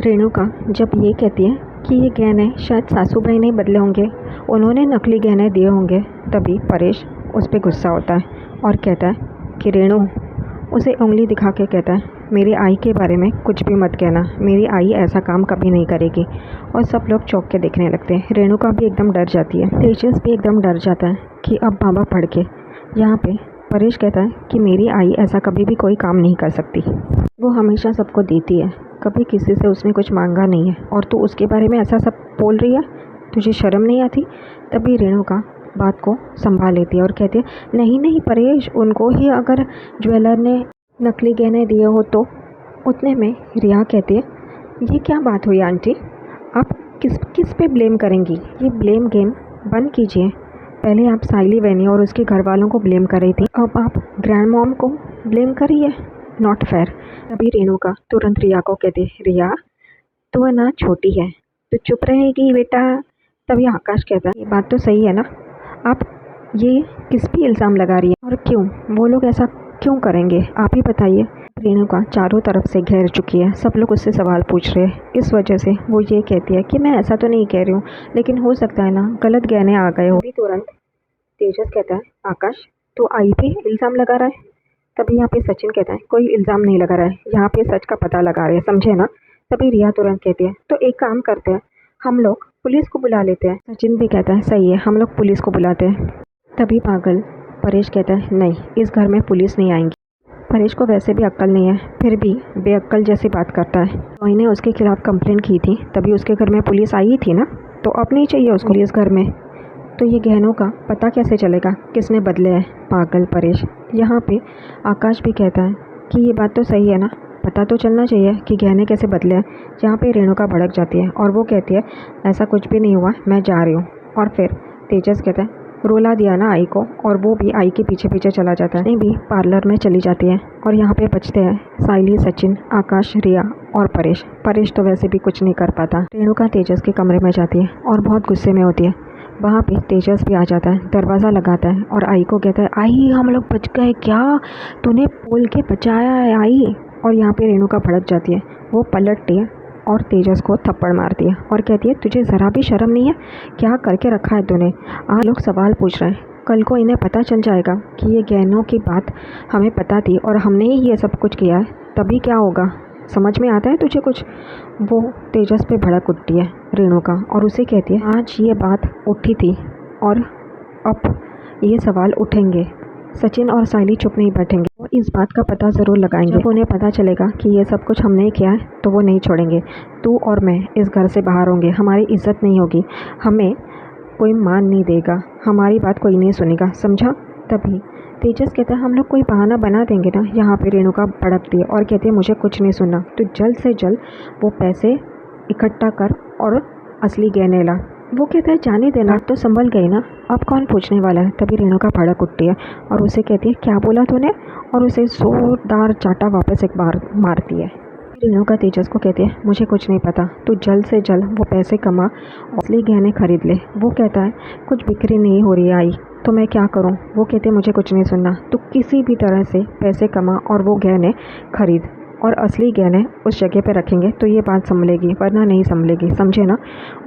रेणुका जब ये कहती है कि ये गहने शायद सासूबाई ने बदले होंगे, उन्होंने नकली गहने दिए होंगे, तभी परेश उस पर गुस्सा होता है और कहता है कि रेणु, उसे उंगली दिखा के कहता है, मेरी आई के बारे में कुछ भी मत कहना, मेरी आई ऐसा काम कभी नहीं करेगी। और सब लोग चौंक के देखने लगते हैं। रेणुका भी एकदम डर जाती है, तेजस भी एकदम डर जाता है कि अब बाबा पढ़ के। यहाँ पे परेश कहता है कि मेरी आई ऐसा कभी भी कोई काम नहीं कर सकती, वो हमेशा सबको देती है, कभी किसी से उसने कुछ मांगा नहीं है, और तू उसके बारे में ऐसा सब बोल रही है, तुझे शर्म नहीं आती। तभी रेणुका बात को संभाल लेती है और कहती है, नहीं नहीं परेश, उनको ही अगर ज्वेलर ने नकली गहने दिए हो तो। उतने में रिया कहती है, ये क्या बात हुई आंटी, आप किस किस पे ब्लेम करेंगी, ये ब्लेम गेम बंद कीजिए। पहले आप साइली बहनी और उसके घर वालों को ब्लेम कर रही थी, अब आप ग्रैंड मॉम को ब्लेम कर रही है, नॉट फेयर। तभी रेणुका तुरंत रिया को कहती है, रिया तू है ना छोटी है, तो चुप रहेगी बेटा। तभी आकाश कहता है, ये बात तो सही है ना, आप ये किस पे इल्ज़ाम लगा रही है और क्यों, वो लोग ऐसा क्यों करेंगे, आप ही बताइए। रेणुका चारों तरफ से घेर चुकी है, सब लोग उससे सवाल पूछ रहे हैं, इस वजह से वो ये कहती है कि मैं ऐसा तो नहीं कह रही हूँ, लेकिन हो सकता है ना गलत गहने आ गए हो। अभी तुरंत तेजस कहता है, आकाश तू आई पे इल्ज़ाम लगा रहा है। तभी यहाँ पे सचिन कहता है, कोई इल्ज़ाम नहीं लगा रहा है, यहाँ पे सच का पता लगा रहे हैं, समझे ना। तभी रिया तुरंत कहती है, तो एक काम करते हैं, हम लोग पुलिस को बुला लेते हैं। सचिन भी कहता है, सही है, हम लोग पुलिस को बुलाते हैं। तभी पागल परेश कहता है, नहीं, इस घर में पुलिस नहीं आएंगी। परेश को वैसे भी अक्ल नहीं है, फिर भी बेअक्ल जैसी बात करता है। रोई ने उसके खिलाफ कंप्लेंट की थी, तभी उसके घर में पुलिस आई थी ना, तो अब नहीं चाहिए उसको इस घर में। तो ये गहनों का पता कैसे चलेगा किसने बदले हैं, पागल परेश। यहाँ पे आकाश भी कहता है कि ये बात तो सही है ना, पता तो चलना चाहिए कि गहने कैसे बदले हैं। यहाँ पे रेणुका भड़क जाती है और वो कहती है, ऐसा कुछ भी नहीं हुआ, मैं जा रही हूँ। और फिर तेजस कहता है, रुला दिया ना आई को, और वो भी आई के पीछे पीछे चला जाता है। नहीं भी पार्लर में चली जाती है और यहाँ पे बचते हैं साइली, सचिन, आकाश, रिया और परेश। परेश तो वैसे भी कुछ नहीं कर पाता। रेणुका तेजस के कमरे में जाती है और बहुत गुस्से में होती है। वहाँ पे तेजस भी आ जाता है, दरवाज़ा लगाता है और आई को कहता है, आई हम लोग बच गए क्या, तूने बोल के बचाया है आई। और यहाँ पे रेणुका भड़क जाती है, वो पलटती है और तेजस को थप्पड़ मारती है और कहती है, तुझे ज़रा भी शर्म नहीं है, क्या करके रखा है तूने। आज लोग सवाल पूछ रहे हैं, कल को इन्हें पता चल जाएगा कि ये गहनों की बात हमें पता थी और हमने ही ये सब कुछ किया है, तभी क्या होगा, समझ में आता है तुझे कुछ। वो तेजस पे भड़क उठती है रेणुका और उसे कहती है, आज ये बात उठी थी और अब ये सवाल उठेंगे, सचिन और साइली चुप नहीं बैठेंगे, वो इस बात का पता ज़रूर लगाएंगे। जब उन्हें पता चलेगा कि ये सब कुछ हमने किया है तो वो नहीं छोड़ेंगे, तू और मैं इस घर से बाहर होंगे, हमारी इज्जत नहीं होगी, हमें कोई मान नहीं देगा, हमारी बात कोई नहीं सुनेगा, समझा। तभी तेजस कहता है, हम लोग कोई बहाना बना देंगे ना। यहाँ पे रेणुका भड़कती है और कहती है, मुझे कुछ नहीं सुनना, तो जल्द से जल्द वो पैसे इकट्ठा कर और असली गहने ला। वो कहता है, जाने देना, तो संभल गई ना, अब कौन पूछने वाला है। तभी रेणुका भड़क उठती है और उसे कहती है, क्या बोला तूने, और उसे जोरदार चाटा वापस एक बार मारती है। रेणुका तेजस को कहती है, मुझे कुछ नहीं पता, तू जल्द से जल्द वो पैसे कमा, असली गहने खरीद ले। वो कहता है, कुछ बिक्री नहीं हो रही आई तो मैं क्या करूं। वो कहते हैं, मुझे कुछ नहीं सुनना, तू किसी भी तरह से पैसे कमा और वो गहने खरीद, और असली गहने उस जगह पे रखेंगे तो ये बात संभलेगी, वरना नहीं संभलेगी, समझे ना।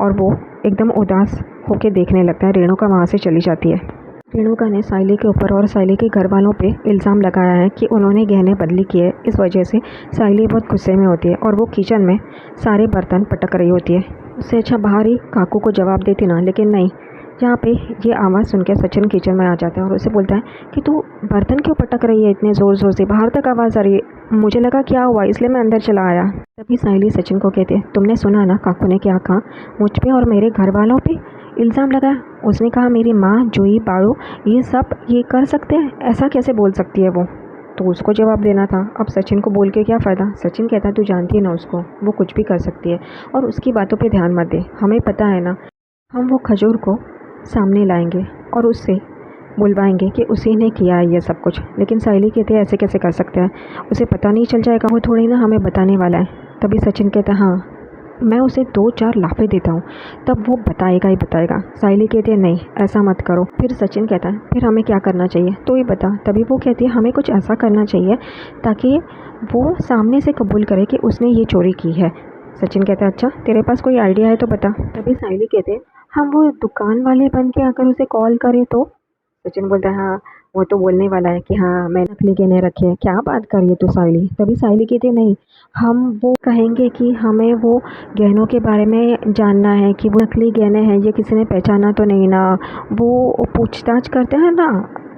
और वो एकदम उदास होके देखने लगता है। रेणुका वहाँ से चली जाती है। रेणुका ने साइली के ऊपर और साइली के घर वालों पे इल्ज़ाम लगाया है कि उन्होंने गहने बदली किए, इस वजह से साइली बहुत गुस्से में होती है और वो किचन में सारे बर्तन पटक रही होती है। उससे अच्छा बाहर ही काकू को जवाब देती ना, लेकिन नहीं। यहाँ पे ये आवाज़ सुन के सचिन किचन में आ जाता है और उसे बोलता है कि तू बर्तन क्यों पटक रही है इतने ज़ोर ज़ोर से, बाहर तक आवाज़ आ रही है, मुझे लगा क्या हुआ इसलिए मैं अंदर चला आया। तभी साइली सचिन को कहती है, तुमने सुना ना काकू ने क्या कहा, मुझ पे और मेरे घर वालों पे इल्ज़ाम लगाया, उसने कहा मेरी माँ, जूही, बाड़ू ये सब ये कर सकते हैं, ऐसा कैसे बोल सकती है वो। तो उसको जवाब देना था, अब सचिन को बोल के क्या फ़ायदा। सचिन कहता है, तू जानती है ना उसको, वो कुछ भी कर सकती है और उसकी बातों पे ध्यान मत दे, हमें पता है ना, हम वो खजूर को सामने लाएंगे और उससे बुलवाएंगे कि उसी ने किया है ये सब कुछ। लेकिन साइली कहते हैं, ऐसे कैसे कर सकते हैं, उसे पता नहीं चल जाएगा, वो थोड़ी ना हमें बताने वाला है। तभी सचिन कहता है, हाँ मैं उसे 2-4 लाफे देता हूँ तब वो बताएगा ही बताएगा। साइली कहती है, नहीं ऐसा मत करो। फिर सचिन कहता है, फिर हमें क्या करना चाहिए तो ही बता। तभी वो कहती है, हमें कुछ ऐसा करना चाहिए ताकि वो सामने से कबूल करे कि उसने ये चोरी की है, सचिन कहता है अच्छा तेरे पास कोई आइडिया है तो बता। तभी साहिली कहते हैं हम वो दुकान वाले बन के अगर उसे कॉल करें तो। सचिन बोलता है हाँ वो तो बोलने वाला है कि हाँ मैं नकली गहने रखे हैं। क्या बात कर रही है तू साहिली। तभी साहिली कहती है नहीं हम वो कहेंगे कि हमें वो गहनों के बारे में जानना है कि वो नकली गहने हैं ये किसी ने पहचाना तो नहीं ना। वो पूछताछ करते हैं ना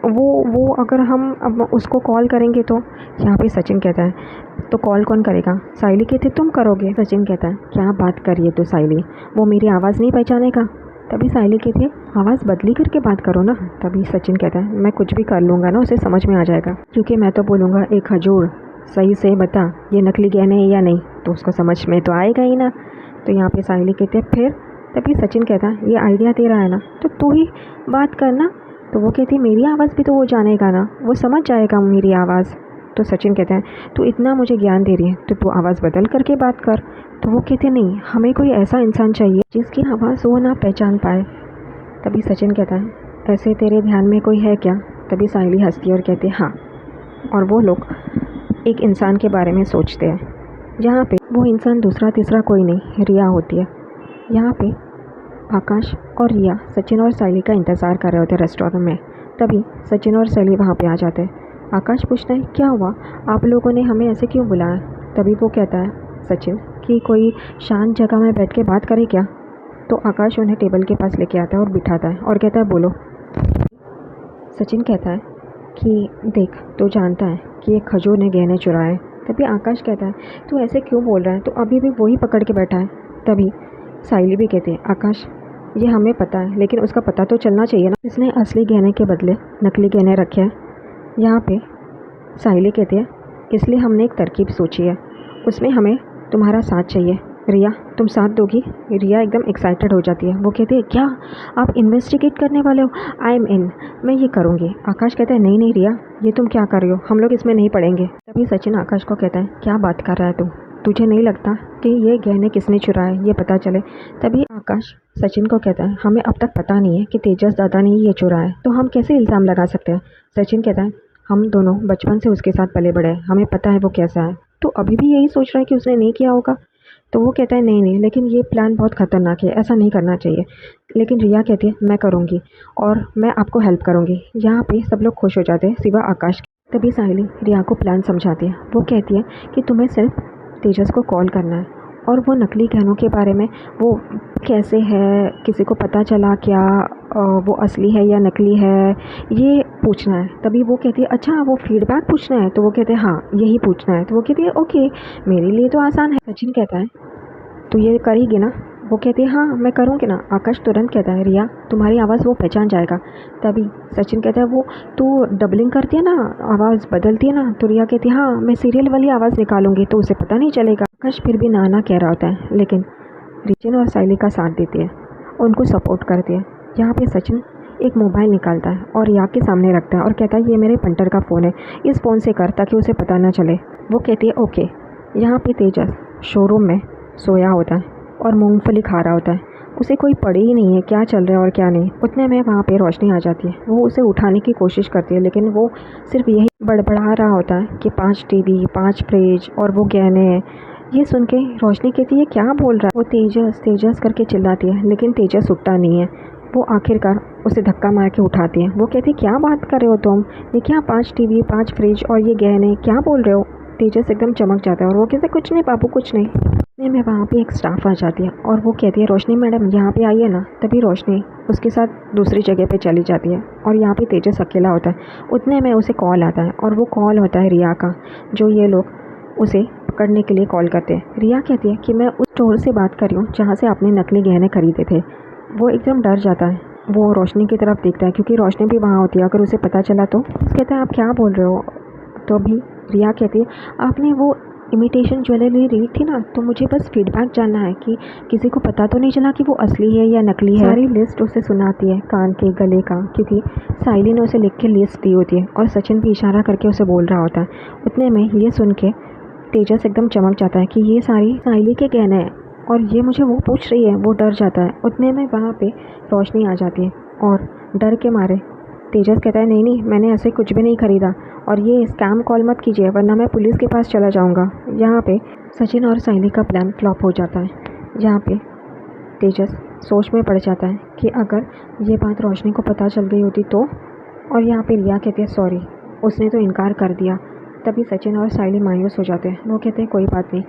वो अगर हम अब उसको कॉल करेंगे तो। यहाँ पे सचिन कहता है तो कॉल कौन करेगा। साहिली कहती तुम करोगे। सचिन कहता है क्या बात कर रही है तू साहिली वो मेरी आवाज़ नहीं पहचानेगा। तभी साहिली कहती है आवाज़ बदली करके बात करो ना। तभी सचिन कहता है मैं कुछ भी कर लूँगा ना उसे समझ में आ जाएगा क्योंकि मैं तो बोलूँगा एक हजूर सही से बता ये नकली गहने हैं या नहीं तो उसको समझ में तो आएगा ही ना। तो यहाँ पे साहिली कहती है फिर। तभी सचिन कहता है ये आइडिया तेरा है ना तो तू ही बात करना। तो वो कहती है मेरी आवाज़ भी तो वो जानेगा ना वो समझ जाएगा मेरी आवाज़। तो सचिन कहता है तू इतना मुझे ज्ञान दे रही है तो तू आवाज़ बदल करके बात कर। तो वो कहते नहीं हमें कोई ऐसा इंसान चाहिए जिसकी आवाज़ वो ना पहचान पाए। तभी सचिन कहता है ऐसे तेरे ध्यान में कोई है क्या। तभी साहिली हंसती है और कहती है हाँ। और वो लोग एक इंसान के बारे में सोचते हैं जहाँ पे वो इंसान दूसरा तीसरा कोई नहीं रिया होती है। यहाँ पे आकाश और रिया सचिन और साहिली का इंतज़ार कर रहे होते हैं रेस्टोरेंट में। तभी सचिन और साहिली वहाँ पे आ जाते हैं। आकाश पूछता है क्या हुआ आप लोगों ने हमें ऐसे क्यों बुलाया। तभी वो कहता है सचिन कि कोई शांत जगह में बैठ के बात करे क्या। तो आकाश उन्हें टेबल के पास लेके आता है और बिठाता है और कहता है बोलो। सचिन कहता है कि देख तू जानता है कि एक खजूर ने गहने चुराए। तभी आकाश कहता है तू ऐसे क्यों बोल रहा है तो अभी भी वही पकड़ के बैठा है। तभी साहिली भी कहती है आकाश ये हमें पता है लेकिन उसका पता तो चलना चाहिए ना इसने असली गहने के बदले नकली गहने रखे हैं। यहाँ पे साहिली कहती है इसलिए हमने एक तरकीब सोची है उसमें हमें तुम्हारा साथ चाहिए। रिया तुम साथ दोगी। रिया एकदम एक्साइटेड हो जाती है वो कहती है क्या आप इन्वेस्टिगेट करने वाले हो आई एम इन मैं ये करूँगी। आकाश कहता है नहीं नहीं रिया ये तुम क्या कर रही हो हम लोग इसमें नहीं पड़ेंगे। तभी सचिन आकाश को कहता है क्या बात कर रहा है तू तुझे नहीं लगता कि ये गहने किसने चुराए ये पता चले। तभी आकाश सचिन को कहता है हमें अब तक पता नहीं है कि तेजस दादा ने ये चुराया तो हम कैसे इल्ज़ाम लगा सकते हैं। सचिन कहता है हम दोनों बचपन से उसके साथ पले बड़े हैं हमें पता है वो कैसा है तो अभी भी यही सोच रहा है कि उसने नहीं किया होगा। तो वो कहता है नहीं नहीं लेकिन ये प्लान बहुत ख़तरनाक है ऐसा नहीं करना चाहिए। लेकिन रिया कहती है मैं करूँगी और मैं आपको हेल्प करूँगी। यहाँ पे सब लोग खुश हो जाते हैं सिवा आकाश। तभी साहिली रिया को प्लान समझाती है वो कहती है कि तुम्हें सिर्फ तेजस को कॉल करना है और वो नकली गहनों के बारे में वो कैसे है किसी को पता चला क्या वो असली है या नकली है ये पूछना है। तभी वो कहती है अच्छा वो फीडबैक पूछना है तो वो कहते हैं हाँ यही पूछना है। तो वो कहती है ओके मेरे लिए तो आसान है। सचिन कहता है तो ये करेगी ना। वो कहती है हाँ मैं करूँगी ना। आकाश तुरंत कहता है रिया तुम्हारी आवाज़ वो पहचान जाएगा। तभी सचिन कहता है वो तू डबलिंग करती है ना आवाज़ बदलती है ना। तो रिया कहती है हाँ मैं सीरियल वाली आवाज़ निकालूंगी तो उसे पता नहीं चलेगा। आकाश फिर भी नाना कह रहा होता है लेकिन रिचन और साहिली का साथ देती है उनको सपोर्ट करती है। यहाँ पे सचिन एक मोबाइल निकालता है और रिया के सामने रखता है और कहता है ये मेरे पंटर का फ़ोन है इस फ़ोन से कर ताकि उसे पता ना चले। वो कहती है ओके। यहाँ पे तेजस शोरूम में सोया होता है और मूंगफली खा रहा होता है उसे कोई पड़े ही नहीं है क्या चल रहा है और क्या नहीं। उतने में वहाँ पे रोशनी आ जाती है वो उसे उठाने की कोशिश करती है लेकिन वो सिर्फ यही बड़बड़ा रहा होता है कि 5 टीवी 5 फ्रिज और वो गहने। ये सुन के रोशनी कहती है क्या बोल रहा है। वो तेजस तेजस करके चिल्लाती है लेकिन तेजस उठता नहीं है। वो आखिरकार उसे धक्का मार के उठाती है। वो कहती है क्या बात कर रहे हो तुम ये क्या 5 टीवी 5 फ्रिज और ये गहने क्या बोल रहे हो। तेजस एकदम चमक जाता है और वो कहते कुछ नहीं बाबू कुछ नहीं। इतने में वहाँ पे एक स्टाफ आ जाती है और वो कहती है रोशनी मैडम यहाँ पे आइए ना। तभी रोशनी उसके साथ दूसरी जगह पे चली जाती है और यहाँ पे तेजस अकेला होता है। उतने में उसे कॉल आता है और वो कॉल होता है रिया का जो ये लोग उसे पकड़ने के लिए कॉल करते हैं। रिया कहती है कि मैं उस स्टोर से बात कर रही हूँ जहाँ से आपने नकली गहने खरीदे थे। वो एकदम डर जाता है वो रोशनी की तरफ देखता है क्योंकि रोशनी भी वहाँ होती है अगर उसे पता चला तो। कहता है आप क्या बोल रहे हो। तो अभी रिया कहती है आपने वो इमिटेशन ज्वेलरी ली थी ना तो मुझे बस फीडबैक जानना है कि किसी को पता तो नहीं चला कि वो असली है या नकली है। सारी लिस्ट उसे सुनाती है कान के गले का क्योंकि साहिली ने उसे लिख के लिस्ट दी होती है और सचिन भी इशारा करके उसे बोल रहा होता है। उतने में ये सुन के तेजस एकदम चमक जाता है कि ये सारी साहिली के गहने हैं और ये मुझे वो पूछ रही है। वो डर जाता है। उतने में वहाँ पे रोशनी आ जाती है और डर के मारे तेजस कहता है, नहीं नहीं, मैंने ऐसे कुछ भी नहीं खरीदा और ये स्कैम कॉल मत कीजिए वरना मैं पुलिस के पास चला जाऊंगा। यहाँ पे सचिन और साइली का प्लान फ्लॉप हो जाता है। यहाँ पे तेजस सोच में पड़ जाता है कि अगर ये बात रोशनी को पता चल गई होती तो। और यहाँ पे रिया कहती है, सॉरी, उसने तो इनकार कर दिया। तभी सचिन और साइली मायूस हो जाते हैं। वो कहते हैं, कोई बात नहीं,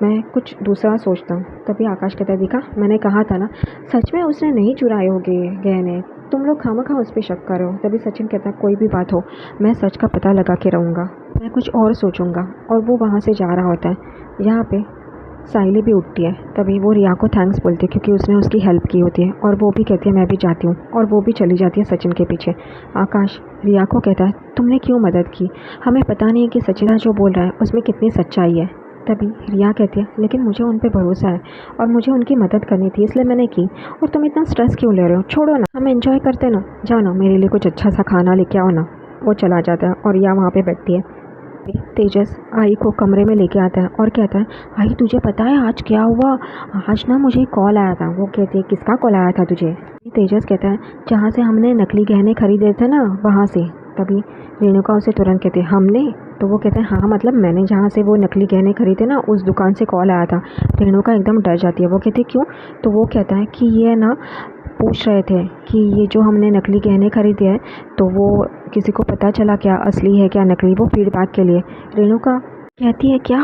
मैं कुछ दूसरा सोचता हूँ। तभी आकाश कहता है, देखा, मैंने कहा था ना, सच में उसने नहीं चुराए होंगे गहने, तुम लोग खामखा उस पर शक करो। तभी सचिन कहता है, कोई भी बात हो, मैं सच का पता लगा के रहूँगा, मैं कुछ और सोचूंगा। और वो वहाँ से जा रहा होता है। यहाँ पे साइली भी उठती है। तभी वो रिया को थैंक्स बोलती है क्योंकि उसने उसकी हेल्प की होती है। और वो भी कहती है, मैं भी जाती हूँ। और वो भी चली जाती है सचिन के पीछे। आकाश रिया को कहता है, तुमने क्यों मदद की? हमें पता नहीं है कि सचिन जो बोल रहा है उसमें कितनी सच्चाई है। तभी रिया कहती है, लेकिन मुझे उन पर भरोसा है और मुझे उनकी मदद करनी थी इसलिए मैंने की। और तुम इतना स्ट्रेस क्यों ले रहे हो? छोड़ो ना, हम एंजॉय करते ना। जाओ ना, मेरे लिए कुछ अच्छा सा खाना लेके आओ ना। वो चला जाता है और रिया वहाँ पे बैठती है। तेजस आई को कमरे में लेके आता है और कहता है, आई तुझे पता है आज क्या हुआ? आज ना मुझे कॉल आया था। वो कहती है, किसका कॉल आया था तुझे? तेजस कहता है, जहाँ से हमने नकली गहने खरीदे थे ना, वहाँ से। तभी रेणुका उसे तुरंत कहती है, हमने? तो वो कहते हैं, हाँ मतलब मैंने जहाँ से वो नकली गहने खरीदे ना, उस दुकान से कॉल आया था। रेणुका एकदम डर जाती है। वो कहती है, क्यों? तो वो कहता है कि ये ना पूछ रहे थे कि ये जो हमने नकली गहने खरीदे हैं तो वो किसी को पता चला क्या असली है क्या नकली, वो फीडबैक के लिए। रेणुका कहती है, क्या?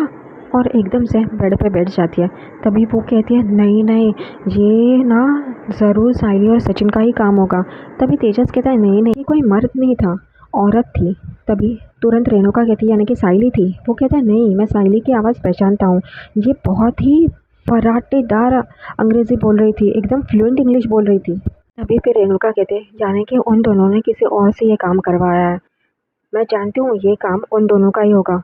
और एकदम से बेड पे बैठ जाती है। तभी वो कहती है, नहीं नहीं, ये ना ज़रूर साइली और सचिन का ही काम होगा। तभी तेजस कहता है, नहीं नहीं, ये कोई मर्द नहीं था, औरत थी। तभी तुरंत रेणुका कहती है, यानी कि साइली थी। वो कहता है, नहीं, मैं साइली की आवाज़ पहचानता हूँ, ये बहुत ही फर्राटेदार अंग्रेज़ी बोल रही थी, एकदम फ्लुएंट इंग्लिश बोल रही थी। तभी फिर रेणुका कहते हैं, यानी कि उन दोनों ने किसी और से ये काम करवाया है। मैं जानती हूँ ये काम उन दोनों का ही होगा,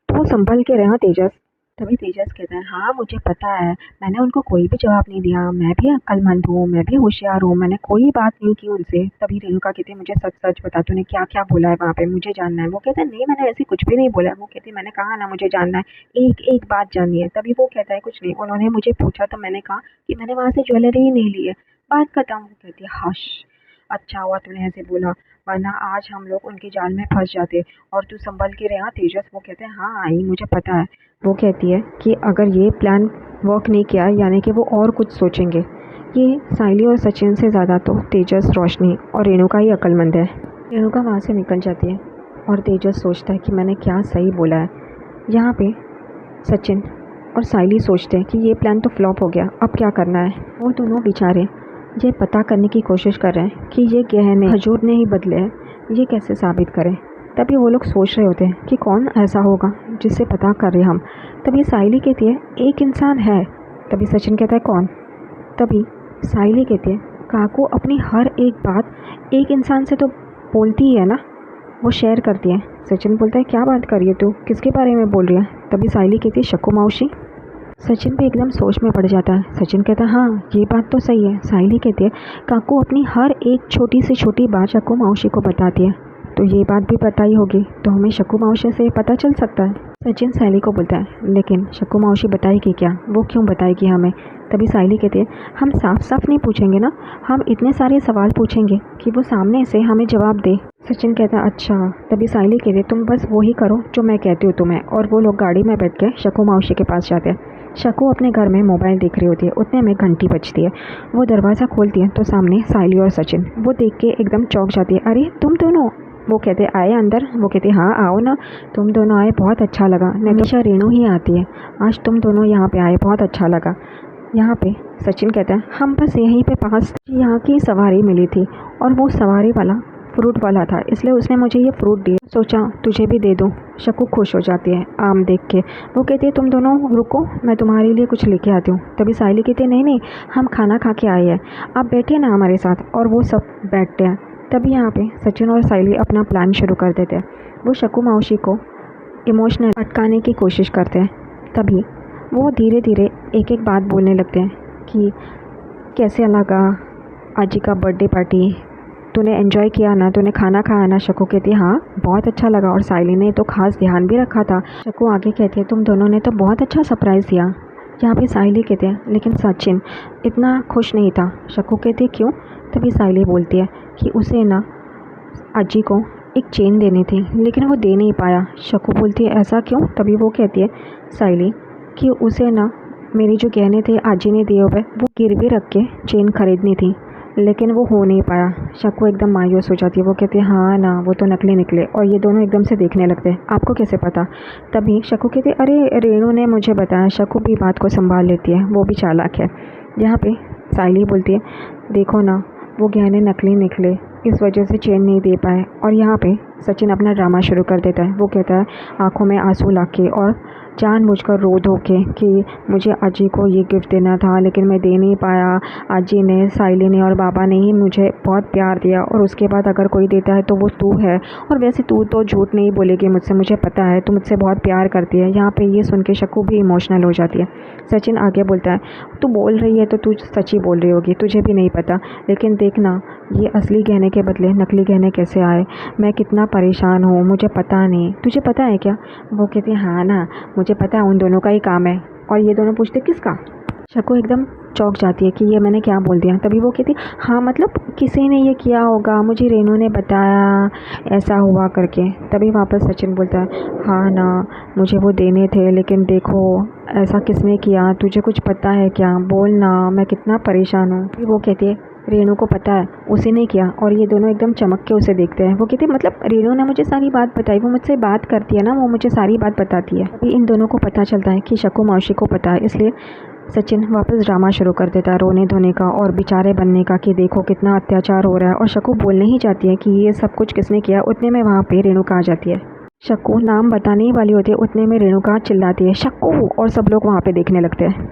तो संभल के रहना तेजस। तभी तेजस कहता है, हाँ मुझे पता है, मैंने उनको कोई भी जवाब नहीं दिया, मैं भी अक्लमंद हूँ, मैं भी होशियार हूँ, मैंने कोई बात नहीं की उनसे। तभी रेणुका कहती है, मुझे सच सच बता, तूने क्या क्या बोला है वहाँ पे, मुझे जानना है। वो कहता है, नहीं मैंने ऐसे कुछ भी नहीं बोला है। वो कहती है, मैंने कहा ना मुझे जानना है, एक एक बात जाननी है। तभी वो कहता है, कुछ नहीं, उन्होंने मुझे पूछा तो मैंने कहा कि मैंने वहाँ से ज्वेलरी ही नहीं ली है, बात खत्म। वो कहती है, हश, अच्छा हुआ तूने ऐसे बोला, वरना आज हम लोग उनके जाल में फंस जाते। और तू संभल के रहा तेजस। वो कहते हैं, हाँ आई, मुझे पता है। वो कहती है कि अगर ये प्लान वर्क नहीं किया यानी कि वो और कुछ सोचेंगे। ये साइली और सचिन से ज़्यादा तो तेजस, रोशनी और रेणुका ही अक्लमंद है। रेणुका वहाँ से निकल जाती है और तेजस सोचता है कि मैंने क्या सही बोला है। यहाँ पे सचिन और साइली सोचते हैं कि ये प्लान तो फ्लॉप हो गया, अब क्या करना है। वो दोनों बेचारे ये पता करने की कोशिश कर रहे हैं कि ये गहने हजूर ने ही बदले हैं, ये कैसे साबित करें। तभी वो लोग सोच रहे होते हैं कि कौन ऐसा होगा जिससे पता करें हम। तभी साइली कहती है, एक इंसान है। तभी सचिन कहता है, कौन? तभी साइली कहती है, काकू अपनी हर एक बात एक इंसान से तो बोलती ही है ना, वो शेयर करती है। सचिन बोलता है, क्या बात कर रही है तू, किसके बारे में बोल रही है? तभी साइली कहती है, शक्कू मौसी। सचिन भी एकदम सोच में पड़ जाता है। सचिन कहता है, हाँ ये बात तो सही है। साइली कहती है, काकू अपनी हर एक छोटी से छोटी बात शक्कू मौसी को बताती है, तो ये बात भी बताई होगी तो हमें शक्कू मौसी से पता चल सकता है। सचिन साइली को बोलता है, लेकिन शक्कू मौसी बताएगी क्या, वो क्यों बताएगी हमें? तभी साइली कहती है, हम साफ साफ नहीं पूछेंगे ना, हम इतने सारे सवाल पूछेंगे कि वो सामने से हमें जवाब दे। सचिन कहता है, अच्छा। तभी साइली कहती है, तुम बस वही करो जो मैं कहती हूँ तुम्हें। और वो लोग गाड़ी में बैठ के शक्कू मौसी के पास जाते हैं। शक्कू अपने घर में मोबाइल देख रही होती है, उतने में घंटी बजती है। वो दरवाज़ा खोलती है तो सामने साइली और सचिन। वो देख के एकदम चौंक जाती है, अरे तुम दोनों। वो कहते, आए अंदर? वो कहते, हाँ आओ ना, तुम दोनों आए बहुत अच्छा लगा, हमेशा रेणु ही आती है, आज तुम दोनों यहाँ पे आए बहुत अच्छा लगा। यहाँ पे सचिन कहता है, हम बस यहीं पे पास यहाँ की सवारी मिली थी और वो सवारी वाला फ्रूट वाला था, इसलिए उसने मुझे ये फ्रूट दिया, सोचा तुझे भी दे दूँ। शक्कू खुश हो जाती है आम देख के। वो कहती है, तुम दोनों रुको, मैं तुम्हारे लिए कुछ लेके आती हूँ। तभी साइली कहती है, नहीं नहीं, हम खाना खा के आए हैं, आप बैठिए ना हमारे साथ। और वो सब बैठते हैं। तभी यहाँ पे सचिन और साइली अपना प्लान शुरू कर देते हैं। वो शक्कू मौसी को इमोशनल अटकाने की कोशिश करते हैं। तभी वो धीरे धीरे एक एक बात बोलने लगते हैं कि कैसे लगा आजी का बर्थडे पार्टी, तूने एंजॉय किया ना, तूने खाना खाया ना? शक्कू कहती है, हाँ बहुत अच्छा लगा, और साइली ने तो खास ध्यान भी रखा था। शक्कू आगे कहती है, तुम दोनों ने तो बहुत अच्छा सरप्राइज़ दिया। यहाँ पे साइली कहते हैं, लेकिन सचिन इतना खुश नहीं था। शक्कू कहती है, क्यों? तभी साइली बोलती है कि उसे ना अज्जी को एक चेन देनी थी लेकिन वो दे नहीं पाया। शक्कू बोलती है ऐसा क्यों? तभी वो कहती है साइली कि उसे ना मेरे जो गहने थे अज्जी ने दिए हुए वो गिरवी रख के चेन खरीदनी थी लेकिन वो हो नहीं पाया। शक्कू एकदम मायूस हो जाती है। वो कहती है हाँ ना, वो तो नकली निकले। और ये दोनों एकदम से देखने लगते हैं। आपको कैसे पता? तभी शक्कू कहती है अरे रेणु ने मुझे बताया। शक्कू भी बात को संभाल लेती है, वो भी चालाक है। यहाँ पे साइली बोलती है देखो ना, वो गहने नकली निकले, इस वजह से चेन नहीं दे पाए। और यहाँ पे सचिन अपना ड्रामा शुरू कर देता है। वो कहता है आंखों में आंसू लाके और जानबूझकर रो धो के कि मुझे अजी को ये गिफ्ट देना था लेकिन मैं दे नहीं पाया। अजी ने, साइली ने और बाबा ने ही मुझे बहुत प्यार दिया और उसके बाद अगर कोई देता है तो वो तू है। और वैसे तू तो झूठ नहीं बोलेगी मुझसे, मुझे पता है तू मुझसे बहुत प्यार करती है। यहाँ पे ये सुन के शक्कू भी इमोशनल हो जाती है। सचिन आगे बोलता है तू बोल रही है तो तू सच ही बोल रही होगी, तुझे भी नहीं पता। लेकिन देखना ये असली गहने के बदले नकली गहने कैसे आए। मैं कितना परेशान हूँ, मुझे पता नहीं। तुझे पता है क्या? वो कहती है हाँ ना, मुझे पता है उन दोनों का ही काम है। और ये दोनों पूछते किसका? शक्कू एकदम चौंक जाती है कि ये मैंने क्या बोल दिया। तभी वो कहती हाँ मतलब किसी ने ये किया होगा, मुझे रेनू ने बताया ऐसा हुआ करके। तभी वापस सचिन बोलता है हाँ ना, मुझे वो देने थे लेकिन देखो ऐसा किसने किया, तुझे कुछ पता है क्या? बोल ना, मैं कितना परेशान हूँ। वो कहती है रेणु को पता है, उसी ने किया। और ये दोनों एकदम चमक के उसे देखते हैं। वो कहती है मतलब रेणु ने मुझे सारी बात बताई, वो मुझसे बात करती है ना, वो मुझे सारी बात बताती है। अभी इन दोनों को पता चलता है कि शक्कू मौसी को पता है। इसलिए सचिन वापस ड्रामा शुरू कर देता है रोने धोने का और बेचारे बनने का कि देखो कितना अत्याचार हो रहा है। और शक्कू बोलने ही जाती है कि ये सब कुछ किसने किया, उतने में वहाँ पे रेणुका आ जाती है। शक्कू नाम बताने ही वाली होती है, उतने में रेणुका चिल्लाती है शक्कू, और सब लोग वहाँ पे देखने लगते हैं।